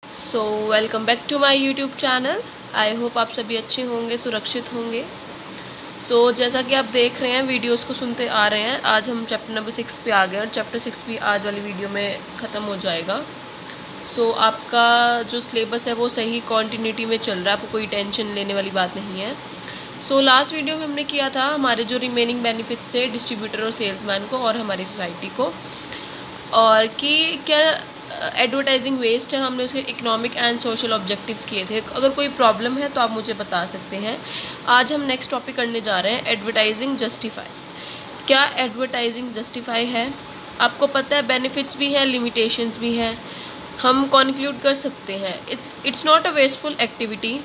So welcome back to my YouTube channel. I hope आप सभी अच्छे होंगे, सुरक्षित होंगे। जैसा कि आप देख रहे हैं, वीडियोस को सुनते आ रहे हैं, आज हम चैप्टर नंबर 6 पे आ गए और चैप्टर 6 भी आज वाली वीडियो में ख़त्म हो जाएगा। आपका जो सिलेबस है वो सही कॉन्टीन्यूटी में चल रहा है, आपको कोई टेंशन लेने वाली बात नहीं है। लास्ट वीडियो में हमने किया था हमारे जो रिमेनिंग बेनिफिट्स से डिस्ट्रीब्यूटर और सेल्समैन को और हमारी सोसाइटी को, और कि क्या एडवर्टाइजिंग वेस्ट है, हमने उसके इकोनॉमिक एंड सोशल ऑब्जेक्टिव किए थे। अगर कोई प्रॉब्लम है तो आप मुझे बता सकते हैं। आज हम नेक्स्ट टॉपिक करने जा रहे हैं एडवर्टाइजिंग जस्टिफाई। क्या एडवर्टाइजिंग जस्टिफाई है? आपको पता है बेनिफिट्स भी हैं, लिमिटेशंस भी हैं। हम कॉन्क्लूड कर सकते हैं it's not a wasteful activity.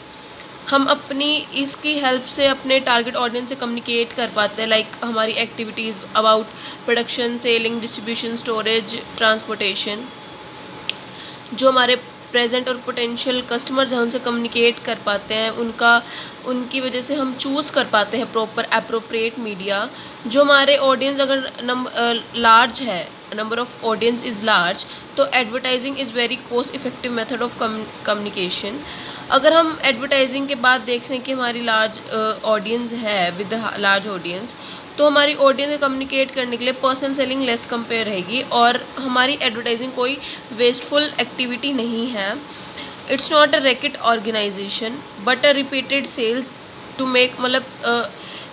हम अपनी इसकी हेल्प से अपने टारगेट ऑडियंस से कम्युनिकेट कर पाते हैं, लाइक हमारी activities about production, selling, distribution, storage, transportation. जो हमारे प्रेजेंट और पोटेंशियल कस्टमर्स हैं उनसे कम्युनिकेट कर पाते हैं, उनकी वजह से हम चूज़ कर पाते हैं प्रॉपर अप्रोप्रिएट मीडिया। जो हमारे ऑडियंस अगर लार्ज है, number of audience is large, तो advertising is very cost effective method of communication. अगर हम एडवर्टाइजिंग के बाद देख रहे हैं कि हमारी लार्ज ऑडियंस है, विद लार्ज ऑडियंस, तो हमारी ऑडियंस से कम्युनिकेट करने के लिए पर्सन सेलिंग लेस कंपेयर रहेगी और हमारी एडवर्टाइजिंग कोई वेस्टफुल एक्टिविटी नहीं है। It's not a racket organisation but a repeated sales to make, मतलब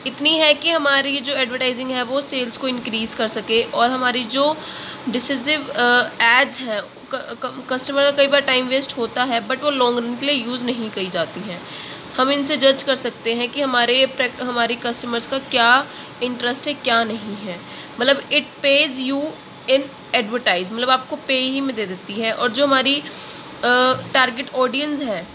इतनी है कि हमारी जो एडवर्टाइजिंग है वो सेल्स को इंक्रीज़ कर सके, और हमारी जो डिसिसिव एड्स हैं, कस्टमर का कई बार टाइम वेस्ट होता है बट वो लॉन्ग रन के लिए यूज़ नहीं की जाती हैं। हम इनसे जज कर सकते हैं कि हमारी कस्टमर्स का क्या इंटरेस्ट है, क्या नहीं है। मतलब it pays you in advertise, मतलब आपको पे ही में दे देती है। और जो हमारी टारगेट ऑडियंस है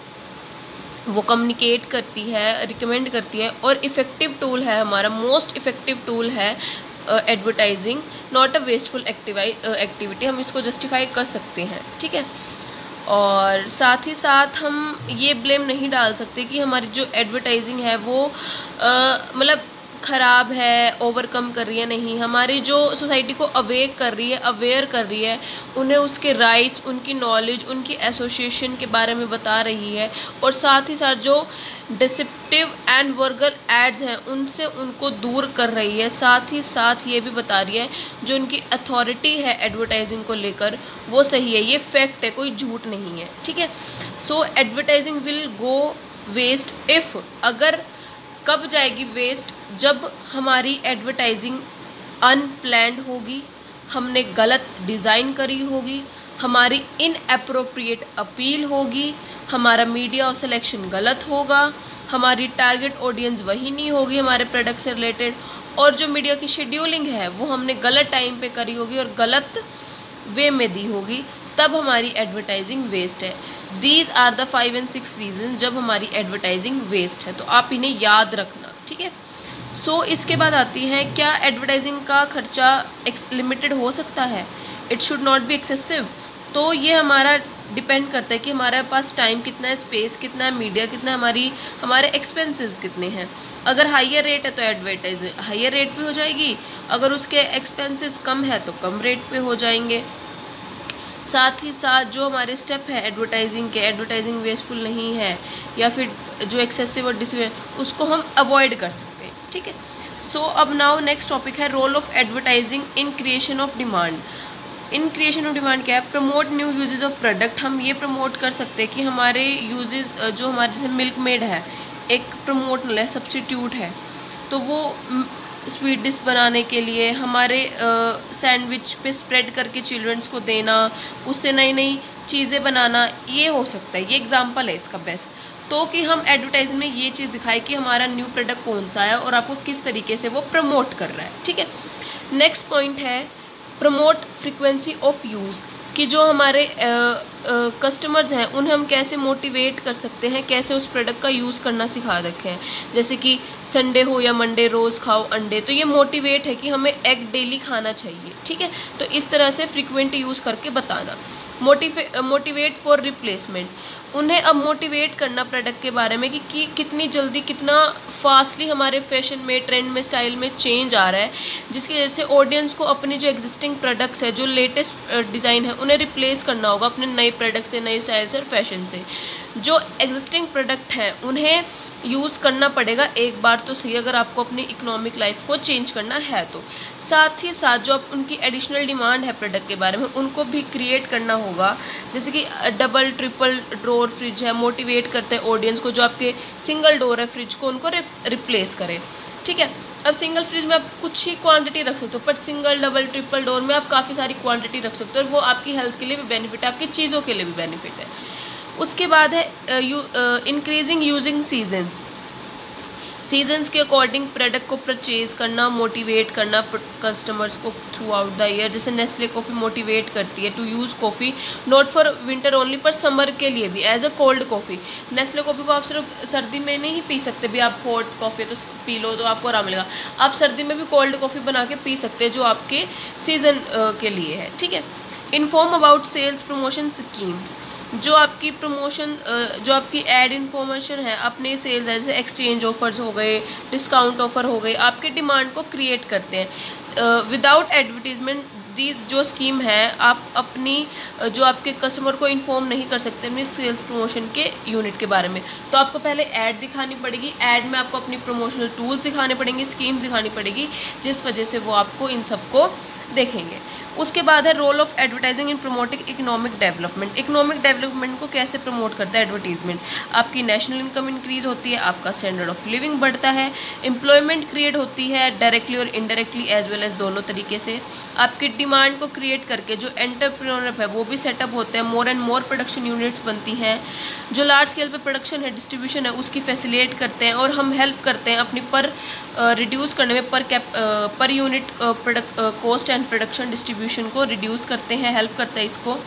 वो कम्युनिकेट करती है, रिकमेंड करती है, और इफ़ेक्टिव टूल है, हमारा मोस्ट इफ़ेक्टिव टूल है advertising, not a wasteful activity. हम इसको जस्टिफाई कर सकते हैं, ठीक है। और साथ ही साथ हम ये ब्लेम नहीं डाल सकते कि हमारी जो एडवर्टाइजिंग है वो मतलब ख़राब है, ओवरकम कर रही है। नहीं, हमारी जो सोसाइटी को अवेयर कर रही है, उन्हें उसके राइट्स, उनकी नॉलेज, उनकी एसोसिएशन के बारे में बता रही है, और साथ ही साथ जो डिसेप्टिव एंड वर्गल एड्स हैं उनसे उनको दूर कर रही है। साथ ही साथ ये भी बता रही है जो उनकी अथॉरिटी है एडवर्टाइजिंग को लेकर वो सही है, ये फैक्ट है, कोई झूठ नहीं है, ठीक है। Advertising will go waste if, अगर कब जाएगी वेस्ट? जब हमारी एडवर्टाइजिंग अनप्लैंड होगी, हमने गलत डिज़ाइन करी होगी, हमारी इनएप्रोप्रिएट अपील होगी, हमारा मीडिया और सिलेक्शन गलत होगा, हमारी टारगेट ऑडियंस वही नहीं होगी हमारे प्रोडक्ट से रिलेटेड, और जो मीडिया की शेड्यूलिंग है वो हमने गलत टाइम पे करी होगी और गलत वे में दी होगी, तब हमारी एडवर्टाइजिंग वेस्ट है। These are the 5 and 6 reason जब हमारी एडवर्टाइजिंग वेस्ट है, तो आप इन्हें याद रखना, ठीक है। इसके बाद आती है, क्या एडवर्टाइजिंग का खर्चा लिमिटेड हो सकता है? It should not be excessive. तो ये हमारा डिपेंड करता है कि हमारे पास टाइम कितना है, स्पेस कितना है, मीडिया कितना है, हमारे एक्सपेंसेस कितने हैं। अगर हाइयर रेट है तो एडवर्टाइजिंग हाइयर रेट पे हो जाएगी, अगर उसके एक्सपेंसेस कम है तो कम रेट पे हो जाएंगे। साथ ही साथ जो हमारे स्टेप है एडवर्टाइजिंग के, एडवर्टाइजिंग वेस्टफुल नहीं है या फिर जो एक्सेसिव और डिसवे, उसको हम अवॉइड कर सकते हैं, ठीक है। अब नाउ नेक्स्ट टॉपिक है role of advertising in creation of demand. In creation of demand क्या है? Promote new uses of product. हम ये प्रमोट कर सकते हैं कि हमारे यूजेस, जो हमारे जैसे मिल्क मेड है, एक प्रमोट है, सब्स्टिट्यूट है, तो वो स्वीट डिश बनाने के लिए हमारे सैंडविच पे स्प्रेड करके चिल्ड्रंस को देना, उससे नई नई चीज़ें बनाना, ये हो सकता है। ये एग्जांपल है इसका बेस्ट। तो कि हम एडवर्टाइजमेंट में ये चीज़ दिखाए कि हमारा न्यू प्रोडक्ट कौन सा है और आपको किस तरीके से वो प्रमोट कर रहा है, ठीक है। नेक्स्ट पॉइंट है प्रमोट फ्रीक्वेंसी ऑफ यूज़, कि जो हमारे कस्टमर्स हैं उन्हें हम कैसे मोटिवेट कर सकते हैं, कैसे उस प्रोडक्ट का यूज़ करना सिखा रखे हैं। जैसे कि संडे हो या मंडे, रोज़ खाओ अंडे, तो ये मोटिवेट है कि हमें एग डेली खाना चाहिए, ठीक है। तो इस तरह से फ्रीक्वेंट यूज़ करके बताना। मोटिवेट फॉर रिप्लेसमेंट, उन्हें अब मोटिवेट करना प्रोडक्ट के बारे में कि कितनी जल्दी कितना फास्टली हमारे फैशन में, ट्रेंड में, स्टाइल में चेंज आ रहा है, जिसकी वजह से ऑडियंस को अपनी जो एग्जिस्टिंग प्रोडक्ट्स है, जो लेटेस्ट डिज़ाइन है, उन्हें रिप्लेस करना होगा अपने नए प्रोडक्ट से, नए स्टाइल से और फैशन से। जो एग्जिस्टिंग प्रोडक्ट हैं उन्हें यूज़ करना पड़ेगा एक बार तो सही, अगर आपको अपनी इकोनॉमिक लाइफ को चेंज करना है तो। साथ ही साथ जो आप उनकी एडिशनल डिमांड है प्रोडक्ट के बारे में, उनको भी क्रिएट करना होगा। जैसे कि डबल ट्रिपल डोर फ्रिज है, मोटिवेट करते हैं ऑडियंस को। जो आपके सिंगल डोर है फ्रिज को, उनको रिप्लेस करें, ठीक है। अब सिंगल फ्रिज में आप कुछ ही क्वांटिटी रख सकते हो, पर सिंगल डबल ट्रिपल डोर में आप काफ़ी सारी क्वांटिटी रख सकते हो, और वो आपकी हेल्थ के लिए भी बेनिफिट है, आपकी चीज़ों के लिए भी बेनिफिट है। उसके बाद है इंक्रीजिंग यूजिंग सीजन्स के अकॉर्डिंग प्रोडक्ट को परचेज करना, मोटिवेट करना कस्टमर्स को थ्रू आउट द ईयर। जैसे नेस्ले कॉफ़ी मोटिवेट करती है to use coffee not for winter only, पर समर के लिए भी as a cold coffee. Nestle coffee को आप सिर्फ सर्दी में नहीं पी सकते भी, आप हॉट कॉफ़ी तो पी लो तो आपको आराम मिलेगा, आप सर्दी में भी कोल्ड कॉफ़ी बना के पी सकते हैं, जो आपके सीज़न के लिए है, ठीक है। Inform about sales promotion schemes, जो आपकी प्रमोशन, जो आपकी एड इन्फॉर्मेशन है अपने सेल्स, जैसे एक्सचेंज ऑफर्स हो गए, डिस्काउंट ऑफर हो गए, आपके डिमांड को क्रिएट करते हैं। विदाउट एडवर्टीजमेंट दी जो स्कीम है, आप अपनी जो आपके कस्टमर को इन्फॉर्म नहीं कर सकते अपनी सेल्स प्रमोशन के यूनिट के बारे में, तो आपको पहले ऐड दिखानी पड़ेगी। ऐड में आपको अपनी प्रमोशनल टूल्स दिखाने पड़ेंगे, स्कीम्स दिखानी पड़ेगी, जिस वजह से वो आपको इन सबको देखेंगे। उसके बाद है role of advertising in promoting economic development. Economic development को कैसे प्रमोट करता है एडवर्टीजमेंट? आपकी नेशनल इनकम इंक्रीज होती है, आपका स्टैंडर्ड ऑफ लिविंग बढ़ता है, एम्प्लॉयमेंट क्रिएट होती है डायरेक्टली और इनडायरेक्टली एज वेल एज दोनों तरीके से। आपकी डिमांड को क्रिएट करके जो एंटरप्रेन्योर है वो भी सेटअप होते हैं, more and more production units बनती हैं। जो लार्ज स्केल पे प्रोडक्शन है, डिस्ट्रीब्यूशन है, उसकी फैसिलिटेट करते हैं, और हम हेल्प करते हैं अपनी पर रिड्यूस करने में, per unit product cost and production distribution को रिड्यूस करते हैं, हेल्प करते हैं इसको।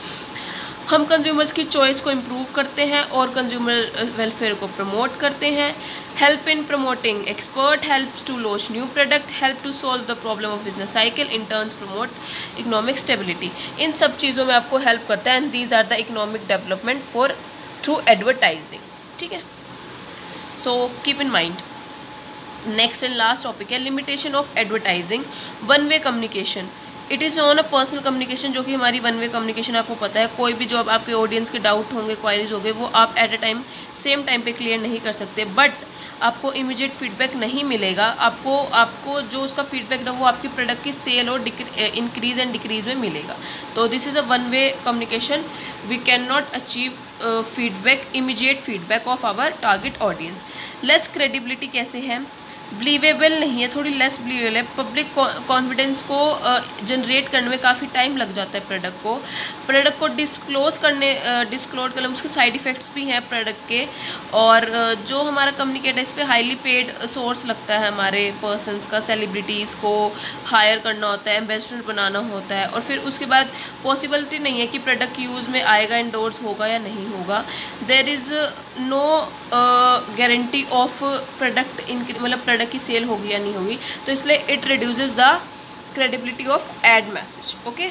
हम कंज्यूमर्स की चॉइस को इम्प्रूव करते हैं और कंज्यूमर वेलफेयर को प्रमोट करते हैं। Help in promoting expert helps to launch new product, help to solve the problem of business cycle, in turns promote economic stability. इन सब चीज़ों में आपको हेल्प करता है, and these are the economic development for through advertising, ठीक है। So keep in mind. Next and last topic है limitation of advertising, one way communication. It is non a personal communication, जो कि हमारी वन वे कम्युनिकेशन आपको पता है। कोई भी जो अब आपके ऑडियंस के डाउट होंगे, क्वायरीज होंगे, वो आप at a time same time पे क्लियर नहीं कर सकते, बट आपको इमीडिएट फीडबैक नहीं मिलेगा। आपको जो उसका फीडबैक है वो आपकी प्रोडक्ट की सेल और इंक्रीज एंड डिक्रीज में मिलेगा। तो this is a one way communication. We can not achieve feedback, immediate feedback of our target audience. Less credibility कैसे है? बिलीवेबल नहीं है, थोड़ी लेस बिलीवेबल है। पब्लिक कॉन्फिडेंस को जनरेट करने में काफ़ी टाइम लग जाता है। प्रोडक्ट को डिस्क्लोज करने उसके साइड इफ़ेक्ट्स भी हैं प्रोडक्ट के, और जो हमारा कम्युनिकेट है इस पर हाईली पेड सोर्स लगता है हमारे पर्सनस का। सेलिब्रिटीज़ को हायर करना होता है, एम्बेसडर बनाना होता है, और फिर उसके बाद पॉसिबिलिटी नहीं है कि प्रोडक्ट यूज़ में आएगा, इंडोर्स होगा या नहीं होगा। There is no guarantee of product मतलब प्रोडक्ट की सेल होगी या नहीं होगी, तो इसलिए it reduces the credibility of ad message, okay.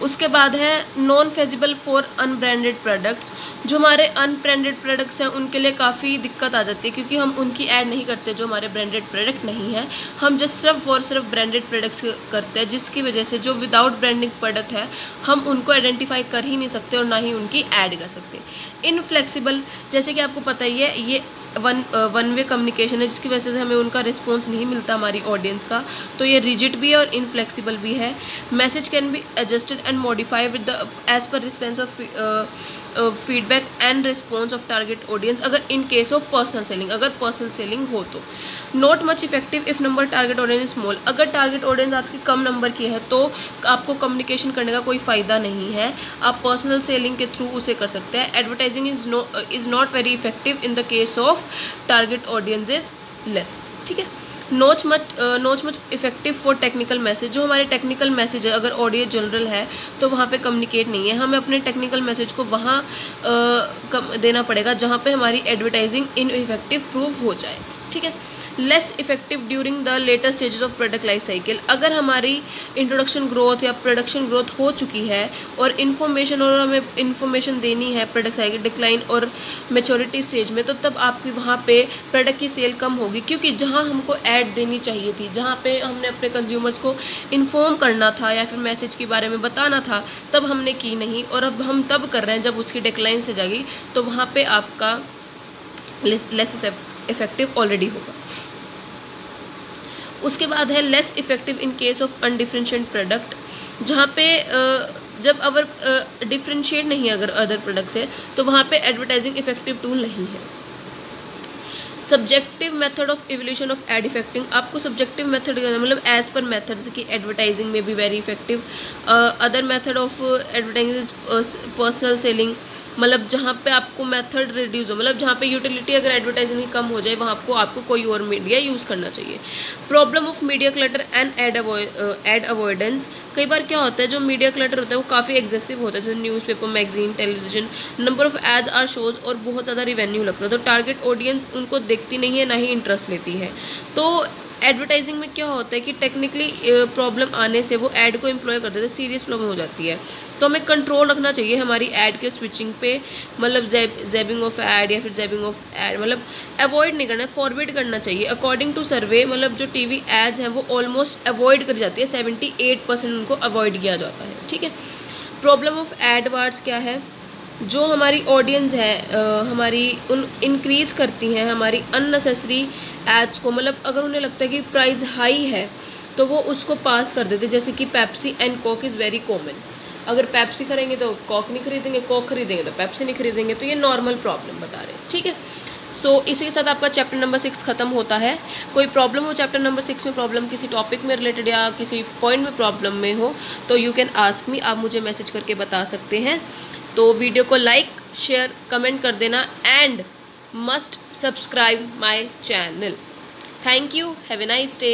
उसके बाद है non feasible for unbranded products. जो हमारे अनब्रांडेड प्रोडक्ट्स हैं उनके लिए काफ़ी दिक्कत आ जाती है, क्योंकि हम उनकी ऐड नहीं करते जो हमारे ब्रांडेड प्रोडक्ट नहीं है। हम जस्ट सिर्फ और सिर्फ ब्रांडेड प्रोडक्ट्स करते हैं, जिसकी वजह से जो विदाउट ब्रांडिंग प्रोडक्ट है हम उनको आइडेंटिफाई कर ही नहीं सकते और ना ही उनकी ऐड कर सकते। इनफ्लेक्सिबल, जैसे कि आपको पता ही है, ये वन वे कम्युनिकेशन है, जिसकी वजह से हमें उनका रिस्पॉन्स नहीं मिलता हमारी ऑडियंस का, तो ये रिजिड भी है और इनफ्लेक्सिबल भी है। Message can be adjusted and modify with the as per response of feedback and response of target audience, अगर in case of personal selling, अगर पर्सनल सेलिंग हो तो। Not much effective if number target audience small, अगर target audience आपकी कम number की है तो आपको कम्युनिकेशन करने का कोई फ़ायदा नहीं है, आप पर्सनल सेलिंग के थ्रू उसे कर सकते हैं। Advertising is not very effective in the case of target audience is less, ठीक है। Not much effective for technical message, जो हमारे टेक्निकल मैसेज है, अगर ऑडियो जनरल है तो वहाँ पे कम्युनिकेट नहीं है, हमें अपने टेक्निकल मैसेज को वहाँ देना पड़ेगा जहाँ पे हमारी एडवर्टाइजिंग इनइफेक्टिव प्रूव हो जाए, ठीक है। Less effective during the later stages of product life cycle. अगर हमारी इंट्रोडक्शन ग्रोथ या प्रोडक्शन ग्रोथ हो चुकी है और हमें इन्फॉर्मेशन देनी है प्रोडक्ट साइकिल डिक्लाइन और मेच्योरिटी स्टेज में, तो तब आपकी वहाँ पे प्रोडक्ट की सेल कम होगी, क्योंकि जहाँ हमको ऐड देनी चाहिए थी, जहाँ पे हमने अपने कंज्यूमर्स को इन्फॉर्म करना था या फिर मैसेज के बारे में बताना था, तब हमने की नहीं, और अब हम तब कर रहे हैं जब उसकी डिक्लाइन से जाएगी, तो वहाँ पे आपका लेस इफेक्टिव ऑलरेडी होगा। उसके बाद है less effective in case of undifferentiated product, जहाँ पे जब अगर डिफरेंशिएट नहीं है अगर अदर प्रोडक्ट से, तो वहाँ पे एडवर्टाइजिंग इफेक्टिव टूल नहीं है। Subjective method of evolution of ad effecting, आपको सब्जेक्टिव मेथड मतलब एज पर मेथड, जैसे कि एडवर्टाइजिंग में भी very effective. Other method of advertising is personal selling, मतलब जहाँ पे आपको मेथड रिड्यूस हो, मतलब जहाँ पे यूटिलिटी अगर एडवर्टाइजिंग की कम हो जाए, वहाँ आपको कोई और मीडिया यूज़ करना चाहिए। Problem of media clutter and ad avoidance, कई बार क्या होता है जो मीडिया क्लटर होता है वो काफ़ी एग्जेसिव होता है, जैसे newspaper, magazine, television, number of ads or shows, और बहुत ज़्यादा रिवेन्यू लगता है, तो टारगेट ऑडियंस उनको देखती नहीं है, ना ही इंटरेस्ट लेती है। तो एडवर्टाइजिंग में क्या होता है कि टेक्निकली प्रॉब्लम आने से वो ऐड को एम्प्लॉय कर देते हैं, सीरियस प्रॉब्लम हो जाती है, तो हमें कंट्रोल रखना चाहिए हमारी ऐड के स्विचिंग पे, मतलब जैबिंग ऑफ ऐड या फिर जैबिंग ऑफ ऐड, मतलब अवॉइड नहीं करना है, फॉरवर्ड करना चाहिए। अकॉर्डिंग टू सर्वे, मतलब जो टीवी एड्स हैं वो ऑलमोस्ट अवॉइड करी जाती है, 78% उनको अवॉइड किया जाता है, ठीक है। प्रॉब्लम ऑफ एड वर्ड्स क्या है, जो हमारी ऑडियंस है हमारी उन इंक्रीज़ करती हैं हमारी अननेसेसरी एड्स को, मतलब अगर उन्हें लगता है कि प्राइस हाई है तो वो उसको पास कर देते, जैसे कि Pepsi and Coke is very common. अगर पेप्सी खरीदेंगे तो कोक नहीं खरीदेंगे, कोक खरीदेंगे तो पेप्सी नहीं खरीदेंगे, तो ये नॉर्मल प्रॉब्लम बता रहे हैं, ठीक है। सो इसी के साथ आपका चैप्टर नंबर 6 खत्म होता है। कोई प्रॉब्लम हो चैप्टर नंबर 6 में, प्रॉब्लम किसी टॉपिक में रिलेटेड या किसी पॉइंट में प्रॉब्लम में हो, तो यू कैन आस्क मी, आप मुझे मैसेज करके बता सकते हैं। तो वीडियो को लाइक, शेयर, कमेंट कर देना, and must subscribe my channel. Thank you, have a nice day.